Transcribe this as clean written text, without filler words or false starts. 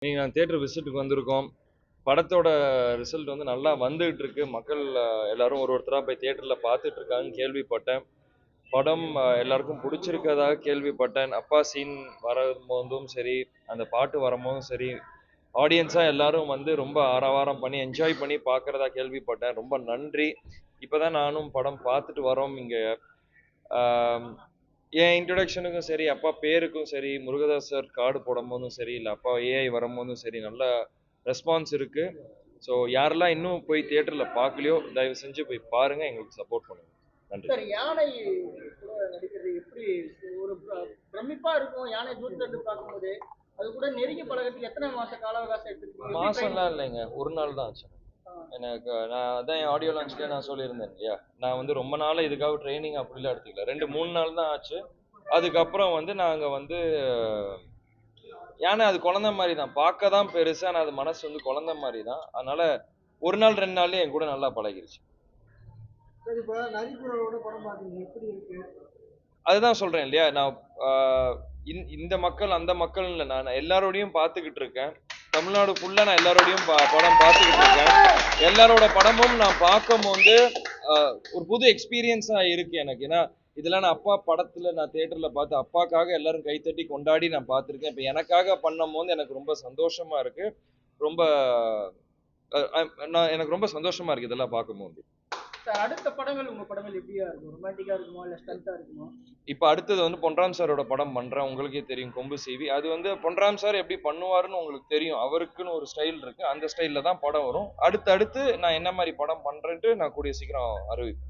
இன்னைக்கு நாங்கள் தேட்டர் விசிட்டுக்கு வந்திருக்கோம். படத்தோட ரிசல்ட் வந்து நல்லா வந்துகிட்டு இருக்கு. மக்கள் எல்லாரும் ஒருத்தராக போய் தேட்டரில் பார்த்துட்டு இருக்காங்கன்னு கேள்விப்பட்டேன். படம் எல்லாருக்கும் பிடிச்சிருக்கதாக கேள்விப்பட்டேன். அப்பா சீன் வரும்போதும் சரி, அந்த பாட்டு வரும்போதும் சரி, ஆடியன்ஸாக எல்லாரும் வந்து ரொம்ப ஆரவாரம் பண்ணி என்ஜாய் பண்ணி பார்க்குறதா கேள்விப்பட்டேன். ரொம்ப நன்றி. இப்போ தான் நானும் படம் பார்த்துட்டு வரோம் இங்கே. என் இன்ட்ரொடக்ஷனுக்கும் சரி, அப்பா பேருக்கும் சரி, முருகதாஸ் சார் கார்டு போடும்போதும் சரி, இல்லை அப்பா ஏஐ வரும்போதும் சரி, நல்ல ரெஸ்பான்ஸ் இருக்கு. ஸோ யாரெல்லாம் இன்னும் போய் தியேட்டரில் பார்க்கலையோ தயவு செஞ்சு போய் பாருங்க, எங்களுக்கு சப்போர்ட் பண்ணுங்க. நன்றி. சார், யானை கூட நடிக்கிறது எப்படி ஒரு பிரமிப்பா இருக்கும்? யானை தூரத்துல இருந்து பார்க்கும்போது அது கூட நெருங்கி பழகிறதுக்கு எத்தனை மாச கால அவகாசம் எடுத்துக்கிட்டீங்க? மாசம்லாம் இல்லைங்க, ஒரு நாள் தான் ஆச்சு. எனக்கு நான் அதான் என் ஆடியோ லான்ச்லேயே நான் சொல்லியிருந்தேன் இல்லையா, நான் வந்து ரொம்ப நாள் இதுக்காக ட்ரைனிங் அப்படிலாம் எடுத்துக்கல. 2-3 நாள் தான் ஆச்சு. அதுக்கப்புறம் வந்து நாங்கள் வந்து ஏன்னா அது குழந்தை மாதிரி தான், பார்க்க தான் பெருசு, ஆனால் அது மனசு வந்து குழந்தை மாதிரி தான். அதனால ஒரு நாள் 2 நாள்லயே என் கூட நல்லா பழகிருச்சு. அதுதான் சொல்றேன் இல்லையா, நான் இந்த மக்கள் அந்த மக்கள் இல்லை, நான் எல்லாரோடையும் பார்த்துக்கிட்டு இருக்கேன். தமிழ்நாடு ஃபுல்லா நான் எல்லாரோடையும் படம் பார்த்துக்கிட்டு இருக்கேன். எல்லாரோட படமும் நான் பார்க்கும்போது ஒரு புது எக்ஸ்பீரியன்ஸா இருக்கு எனக்கு. ஏன்னா இதெல்லாம் நான் அப்பா படத்துல நான் தியேட்டர்ல பார்த்து அப்பாக்காக எல்லாரும் கைத்தட்டி கொண்டாடி நான் பார்த்துருக்கேன். இப்போ எனக்காக பண்ணும் போது எனக்கு ரொம்ப சந்தோஷமா இருக்கு. ரொம்ப எனக்கு ரொம்ப சந்தோஷமா இருக்கு இதெல்லாம் பார்க்கும்போது. அடுத்த படங்கள் உங்க படங்கள் எப்படியா இருக்கும்? ரொமான்டிக்கா இருக்குமா இல்ல ஸ்டண்டா இருக்குமா? இப்போ அடுத்தது வந்து பொன்ராம் சாரோட படம் பண்றேன். உங்களுக்கே தெரியும், கொம்பு சீவி. அது வந்து பொன்ராம் சார் எப்படி பண்ணுவாருன்னு உங்களுக்கு தெரியும். அவருக்குன்னு ஒரு ஸ்டைல் இருக்கு. அந்த ஸ்டைல்ல தான் படம் வரும். அடுத்து நான் என்ன மாதிரி படம் பண்றேன்ட்டு நான் கூடிய சீக்கிரம் அறிவிப்பேன்.